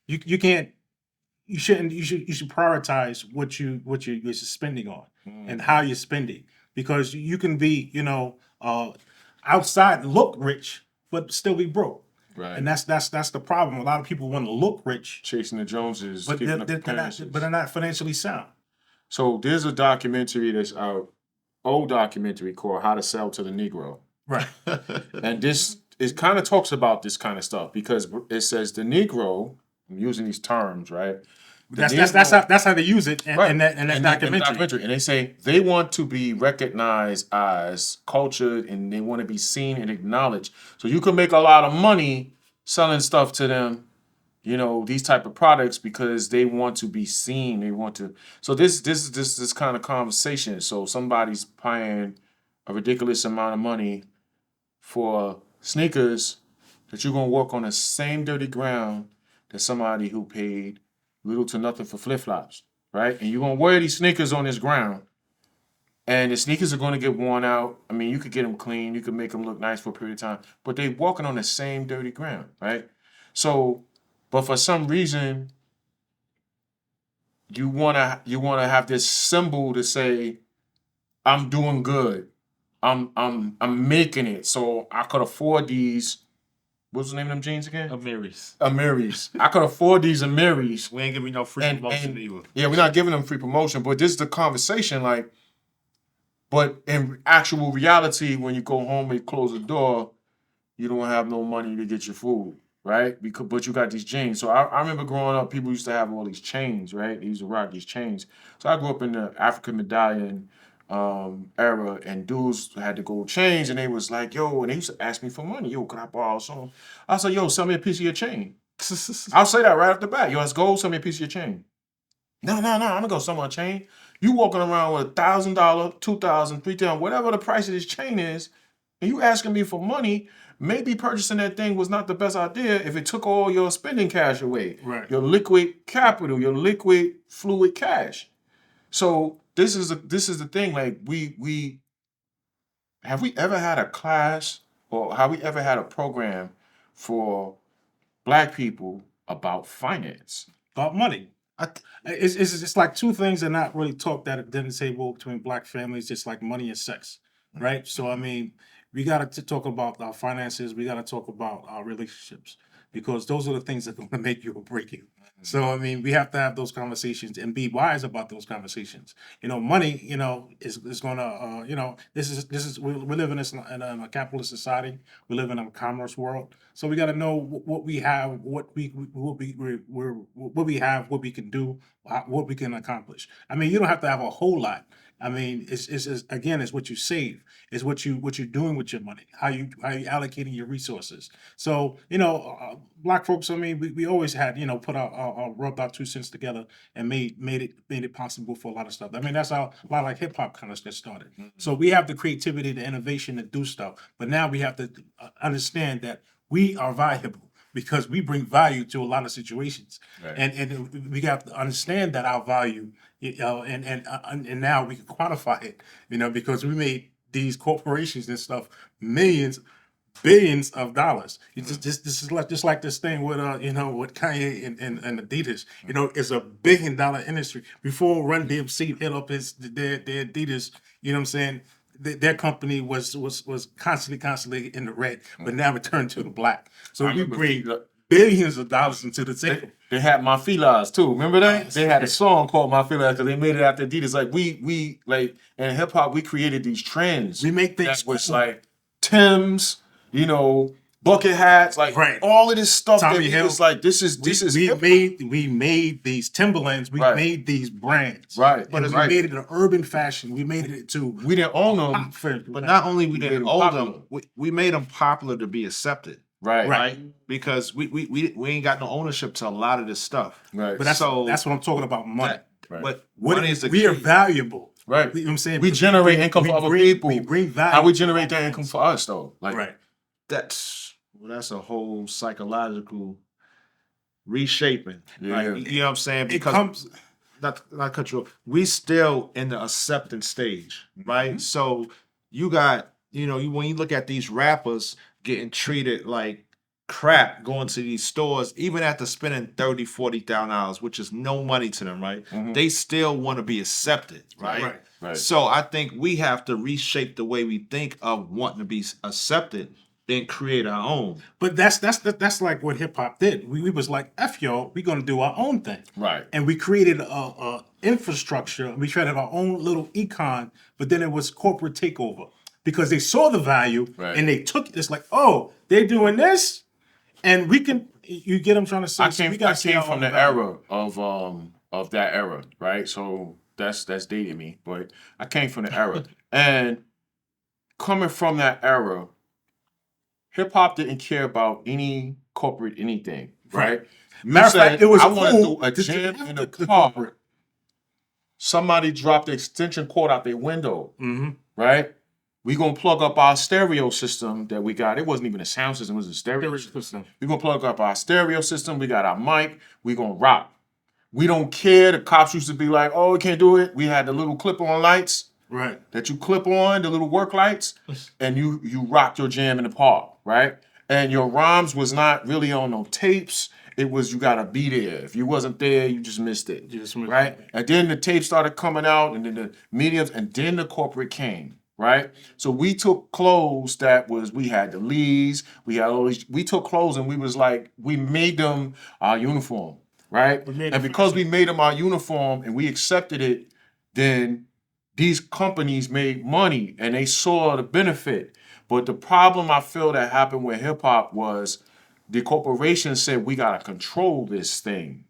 you can't you shouldn't you should prioritize what you're spending on and how you're spending, because you can be outside look rich but still be broke. Right. And that's the problem. A lot of people want to look rich, chasing the Joneses, but keeping up they're appearances. not, but they're not financially sound. So there's a documentary that's out, old documentary called "How to Sell to the Negro," Right. and this it kind of talks about this kind of stuff because it says the Negro. I'm using these terms, right? That's how they use it in that documentary. And they say they want to be recognized as cultured and they want to be seen and acknowledged. So you can make a lot of money selling stuff to them, these type of products, because they want to be seen. They want to. So this kind of conversation. So somebody's paying a ridiculous amount of money for sneakers that you're gonna walk on the same dirty ground that somebody who paid little to nothing for flip-flops, right? And you're going to wear these sneakers on this ground, and the sneakers are going to get worn out. I mean, you could get them clean. You could make them look nice for a period of time, but they're walking on the same dirty ground, right? So, but for some reason, you want to have this symbol to say, I'm doing good. I'm making it. So I could afford these. What's the name of them jeans again? Amiris. I could afford these Amiris. We ain't giving no free promotion either. Yeah, we're not giving them free promotion, but this is the conversation, but in actual reality, when you go home and close the door, you don't have no money to get your food, right? But you got these jeans. So I remember growing up, people used to have all these chains, right? They used to rock these chains. So I grew up in the African medallion era, and dudes had the gold chains, and they was like, yo, and they used to ask me for money. Yo, can I borrow some? I said, yo, sell me a piece of your chain. I'll say that right off the bat. Yo, it's gold, sell me a piece of your chain. No, I'm gonna go sell my chain. You walking around with $1,000, $2,000, $3,000, whatever the price of this chain is, and you asking me for money. Maybe purchasing that thing was not the best idea if it took all your spending cash away. Right. Your liquid capital, your liquid fluid cash. So this is the thing. Like we have we ever had a class or have we ever had a program for Black people about finance, about money? It's like two things that are not really talked at the dinner table between Black families, just like money and sex, right? So I mean, we got to talk about our finances. We got to talk about our relationships, because those are the things that are going to make you or break you. So I mean, we have to have those conversations and be wise about those conversations. Money, is going to, this is we live in a capitalist society. We live in a commerce world. So we got to know what we have, what we have, what we can do, what we can accomplish. I mean, you don't have to have a whole lot. I mean, it's again, it's what you save, it's what you're doing with your money, how you allocating your resources. So Black folks, I mean, we always had put our rubbed our 2 cents together and made it possible for a lot of stuff. I mean, that's how a lot of like hip hop kind of started. Mm-hmm. So we have the creativity, the innovation to do stuff, but now we have to understand that we are valuable, because we bring value to a lot of situations, right. and we have to understand that our value, and now we can quantify it, because we made these corporations and stuff millions, billions of dollars. This is just like this thing with with Kanye and Adidas. It's a $1 billion industry. Before Run DMC hit up their Adidas, you know what I'm saying? Their company was constantly in the red, but now it turned to the black. So we bring billions of dollars into the table. They had My Filas too. Remember that? They had a song called My Filas because they made it after Adidas. Like we like in hip hop, we created these trends. We make things that was like Tim's, bucket hats, like right. all of this stuff. Tommy Hill. Was like this is. We made these Timberlands. We made these brands. Right. But we made it an urban fashion. We made it to. We didn't own them. But not only we didn't own them, we made them popular to be accepted. Right. Because we ain't got no ownership to a lot of this stuff. Right. But that's what I'm talking about, money. Right. But money is we are valuable. Right. You know what I'm saying? We generate income for other people. We bring value. How we generate that income for us though? Like, right. That's a whole psychological reshaping. Yeah. Like, you know what I'm saying? Because not control. We still in the acceptance stage, right? Mm-hmm. So you got, when you look at these rappers getting treated like crap going to these stores, even after spending $30,000-$40,000, which is no money to them, right? They still want to be accepted, right? Right. So I think we have to reshape the way we think of wanting to be accepted and create our own. But that's like what hip hop did. We was like, F y'all, we gonna do our own thing. Right. And we created a infrastructure. We created our own little econ, but then it was corporate takeover because they saw the value and they took it. It's like, oh, they're doing this, and we can. You get what I'm trying to say? I came from the era of that era, right? So that's dating me, but I came from the era, and coming from that era, hip hop didn't care about any corporate anything, right? Matter of fact, it was I want to cool do a to jam have in the the car. corporate. Somebody dropped the extension cord out their window, right? We gonna plug up our stereo system that we got. It wasn't even a sound system; it was a stereo system. We gonna plug up our stereo system. We got our mic. We gonna rock. We don't care. The cops used to be like, "Oh, we can't do it." We had the little clip-on lights, Right. that you clip on, the little work lights, and you rocked your jam in the park, right? And your rhymes was not really on no tapes. It was you gotta be there. If you wasn't there, you just missed it, right? And then the tapes started coming out, and then the mediums, and then the corporate came, right? So we took clothes that was, we had the Lees, we had all these, we took clothes and we was like, we made them our uniform, right? And because we made them our uniform and we accepted it, then these companies made money and they saw the benefit. But the problem I feel that happened with hip hop was the corporation said, we gotta control this thing,